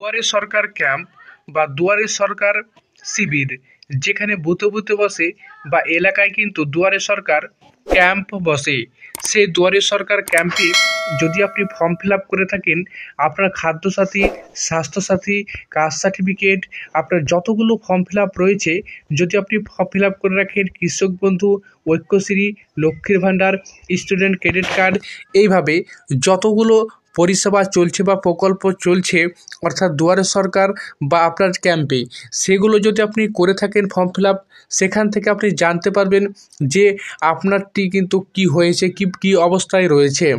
দুয়ারে সরকার ক্যাম্প বা দুয়ারে সরকার শিবির, যেখানে বুথে বুথে বসে বা এলাকায় কিন্তু দুয়ারে সরকার ক্যাম্প বসে। সেই দুয়ারে সরকার ক্যাম্পে যদি আপনি ফর্ম ফিল আপ করে থাকেন, আপনার খাদ্যসাথী, স্বাস্থ্যসাথী, কাস্ট সার্টিফিকেট, আপনার যতগুলো ফর্ম ফিল আপ রয়েছে, যদি আপনি ফর্ম ফিল আপ করে রাখেন কৃষক বন্ধু, ঐক্যশ্রী, লক্ষ্মীর ভাণ্ডার, স্টুডেন্ট ক্রেডিট কার্ড, এইভাবে যতগুলো পরিষেবা চলছে বা প্রকল্প চলছে, অর্থাৎ দুয়ারে সরকার বা আপনার ক্যাম্পে, সেগুলো যদি আপনি করে থাকেন ফর্ম ফিল আপ, সেখান থেকে আপনি জানতে পারবেন যে আপনারটি কিন্তু কি হয়েছে, কি অবস্থায় রয়েছে।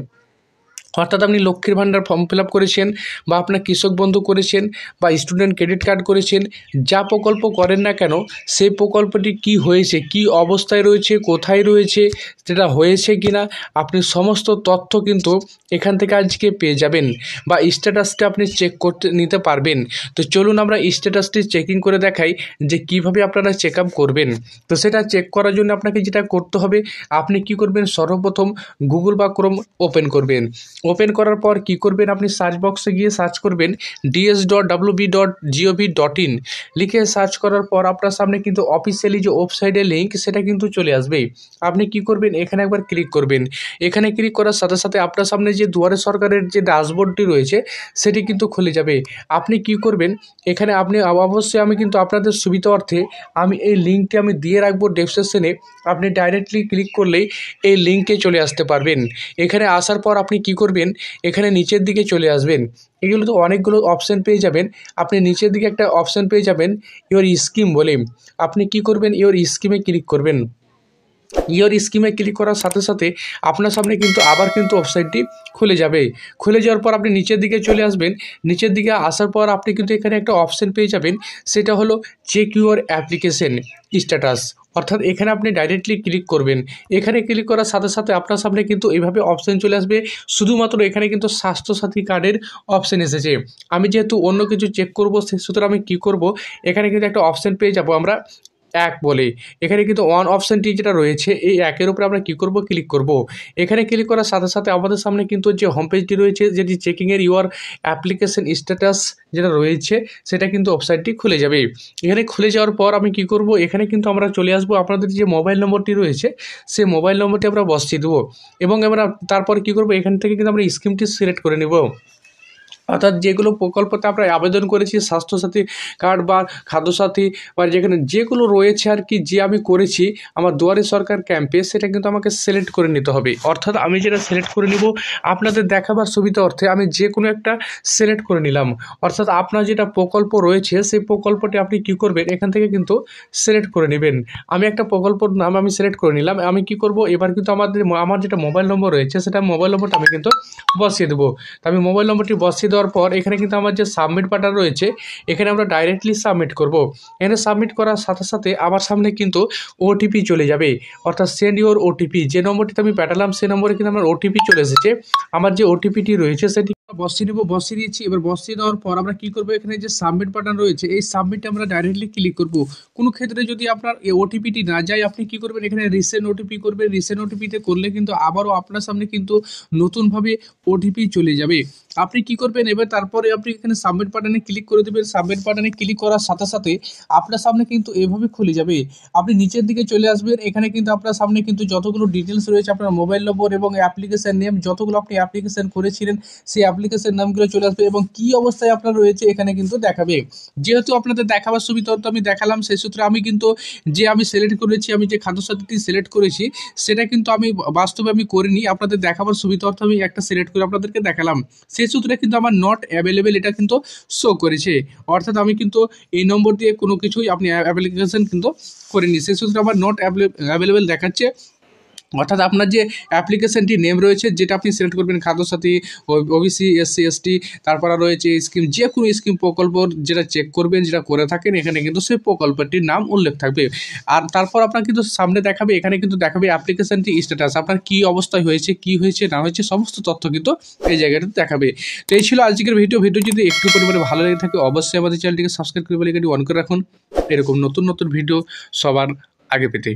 অর্থাৎ আপনি লক্ষ্মীর ভাণ্ডার ফর্ম ফিল আপ করেছেন, বা আপনার কৃষক বন্ধু করেছেন, বা স্টুডেন্ট ক্রেডিট কার্ড করেছেন, যা প্রকল্প করেন না কেন, সেই প্রকল্পটি কি হয়েছে, কি অবস্থায় রয়েছে, কোথায় রয়েছে, সেটা হয়েছে কি না, আপনি সমস্ত তথ্য কিন্তু এখান থেকে আজকে পেয়ে যাবেন, বা স্ট্যাটাসটা আপনি চেক করতে নিতে পারবেন। তো চলুন আমরা স্ট্যাটাসটি চেকিং করে দেখাই যে কিভাবে আপনারা চেক আপ করবেন। তো সেটা চেক করার জন্য আপনাকে যেটা করতে হবে, আপনি কি করবেন, সর্বপ্রথম গুগল বা ক্রোম ওপেন করবেন। ওপেন করার পর কি করবেন, আপনি সার্চ বক্সে গিয়ে সার্চ করবেন ds.wb.gov.in লিখে সার্চ করার পর আপনার সামনে কিন্তু অফিসিয়ালি যে ওয়েবসাইটের লিঙ্ক সেটা কিন্তু চলে আসবে। আপনি কি করবেন, এখানে একবার ক্লিক করবেন। এখানে ক্লিক করার সাথে সাথে আপনার সামনে যে দুয়ারে সরকারের যে ড্যাশবোর্ডটি রয়েছে সেটি কিন্তু খুলে যাবে। আপনি কি করবেন, এখানে আপনি অবশ্যই, আমি কিন্তু আপনাদের সুবিধার্থে আমি এই লিঙ্কটি আমি দিয়ে রাখবো ডেসক্রিপশনে, আপনি ডাইরেক্টলি ক্লিক করলেই এই লিঙ্কে চলে আসতে পারবেন। এখানে আসার পর আপনি কি করবেন, এখানে নিচের দিকে চলে আসবেন। এগুলো তো অনেকগুলো অপশান পেয়ে যাবেন। আপনি নিচের দিকে একটা অপশান পেয়ে যাবেন ইওর স্কিম বলে। আপনি কি করবেন, ইওর স্কিমে ক্লিক করবেন। ইওর স্কিমে ক্লিক করার সাথে সাথে আপনার সামনে কিন্তু আবার কিন্তু ওয়েবসাইটটি খুলে যাবে। খুলে যাওয়ার পর আপনি নিচের দিকে চলে আসবেন। নিচের দিকে আসার পর আপনি কিন্তু এখানে একটা অপশান পেয়ে যাবেন, সেটা হলো চেক ইউর অ্যাপ্লিকেশন স্ট্যাটাস। অর্থাৎ এখানে আপনি ডাইরেক্টলি ক্লিক করবেন। এখানে ক্লিক করার সাথে সাথে আপনার সামনে কিন্তু এইভাবে অপশান চলে আসবে। শুধুমাত্র এখানে কিন্তু স্বাস্থ্যসাথী কার্ডের অপশান এসেছে। আমি যেহেতু অন্য কিছু চেক করবো, সে সুতরাং আমি কী করব, এখানে কিন্তু একটা অপশান পেয়ে যাব আমরা এক বলে। এখানে কিন্তু ওয়ান অপশানটি যেটা রয়েছে, এই একের উপরে আমরা কী করব, ক্লিক করব। এখানে ক্লিক করার সাথে সাথে আমাদের সামনে কিন্তু যে হোম পেজটি রয়েছে, যেটি চেকিংয়ের ইউর অ্যাপ্লিকেশন স্ট্যাটাস যেটা রয়েছে, সেটা কিন্তু ওয়েবসাইটটি খুলে যাবে। এখানে খুলে যাওয়ার পর আমি কি করব, এখানে কিন্তু আমরা চলে আসবো, আপনাদের যে মোবাইল নম্বরটি রয়েছে সেই মোবাইল নম্বরটি আমরা বসিয়ে দেবো, এবং আমরা তারপর কি করব, এখান থেকে কিন্তু আমরা স্কিমটি সিলেক্ট করে নেব। অর্থাৎ যেগুলো প্রকল্পতে আমরা আবেদন করেছি, স্বাস্থ্যসাথী কার্ড বা খাদ্যসাথী বা যেখানে যেগুলো রয়েছে আর কি, যে আমি করেছি আমার দুয়ারে সরকার ক্যাম্পে, সেটা কিন্তু আমাকে সিলেক্ট করে নিতে হবে। অর্থাৎ আমি যেটা সিলেক্ট করে নিব, আপনাদের দেখাবার সুবিধা অর্থে আমি যে কোনো একটা সিলেক্ট করে নিলাম। অর্থাৎ আপনার যেটা প্রকল্প রয়েছে সেই প্রকল্পটি আপনি কী করবেন, এখান থেকে কিন্তু সিলেক্ট করে নেবেন। আমি একটা প্রকল্পর নাম আমি সিলেক্ট করে নিলাম। আমি কি করব, এবার কিন্তু আমার যেটা মোবাইল নম্বর রয়েছে, সেটা মোবাইল নম্বরটা আমি কিন্তু বসিয়ে দেবো। তো আমি মোবাইল নম্বরটি বসিয়ে দেওয়ার পর এখানে কিন্তু আমার যে সাবমিট বাটন রয়েছে, এখানে আমরা ডাইরেক্টলি সাবমিট করব। এখানে সাবমিট করার সাথে সাথে আমার সামনে কিন্তু ওটিপি চলে যাবে। অর্থাৎ সেন্ড ইউর ওটিপি, যে নম্বরটিতে আমি পাঠালাম সেই নম্বরে কিন্তু আমার ওটিপি চলে এসেছে। আমার যে ওটিপিটি রয়েছে সেটি বসিয়ে নেব, বসিয়ে দিয়েছি। এবার বসিয়ে দেওয়ার পর আমরা কি করবো, এখানে যে সাবমিট বাটন রয়েছে এই সাবমিটে আমরা ডাইরেক্টলি ক্লিক করব। কোনো ক্ষেত্রে যদি আপনার এই ওটিপিটি না যায়, আপনি কি করবেন, এখানে রিসেন্ট ওটিপি করবেন। রিসেন্ট ওটিপিতে করলে কিন্তু আবারও আপনার সামনে কিন্তু নতুনভাবে ওটিপি চলে যাবে। আপনি কি করবেন, এবার তারপরে আপনি এখানে সাবমিট বাটনে ক্লিক করে দেবেন। সাবমিট বাটনে ক্লিক করার সাথে সাথে আপনার সামনে কিন্তু এভাবে খুলে যাবে। আপনি নিচের দিকে চলে আসবেন। এখানে কিন্তু আপনার সামনে কিন্তু যতগুলো ডিটেলস রয়েছে, আপনার মোবাইল নম্বর এবং অ্যাপ্লিকেশন নেম, যতগুলো আপনি অ্যাপ্লিকেশন করেছিলেন সেই অ্যাপ্লিকেশন নামগুলো চলে আসবে, এবং কি অবস্থায় আপনার রয়েছে এখানে কিন্তু দেখাবে। যেহেতু আপনাদের দেখাবার সুবিধা তো আমি দেখালাম, সেই সূত্রে আমি কিন্তু যে আমি সিলেক্ট করেছি, আমি যে খাদ্যসাথীটি সিলেক্ট করেছি সেটা কিন্তু আমি বাস্তবে আমি করিনি, আপনাদের দেখাবার সুবিধার্থে আমি একটা সিলেক্ট করে আপনাদেরকে দেখালাম। সেই সূত্রে কিন্তু আমার নট অ্যাভেলেবেল এটা কিন্তু শো করেছে। অর্থাৎ আমি কিন্তু এই নম্বর দিয়ে কোনো কিছুই আপনি অ্যাপ্লিকেশন কিন্তু করিনি, সেই সূত্রে আমার নট অ্যাভেলেবেল দেখাচ্ছে। অর্থাৎ আপনার যে অ্যাপ্লিকেশনটি নেম রয়েছে, যেটা আপনি সিলেক্ট করবেন, খাদ্যসাথী, ওবিসি, এসসি, এসটি, তারপর রয়েছে স্কিম, যে কোনো স্কিম প্রকল্প যেটা চেক করবেন, যেটা করে থাকেন, এখানে কিন্তু সেই প্রকল্পটির নাম উল্লেখ থাকবে। আর তারপর আপনার কিন্তু সামনে দেখাবে, এখানে কিন্তু দেখাবে অ্যাপ্লিকেশনটি স্ট্যাটাস, আপনার কী অবস্থায় হয়েছে, কী হয়েছে না হয়েছে, সমস্ত তথ্য কিন্তু এই জায়গাটাতে দেখাবে। তো এই ছিল আজকের ভিডিও যদি একটু পরিমাণে ভালো লেগে থাকে, অবশ্যই আমাদের চ্যানেলটিকে সাবস্ক্রাইব করে বেল আইকনটি অন করে রাখুন, এরকম নতুন নতুন ভিডিও সবার আগে পেতে।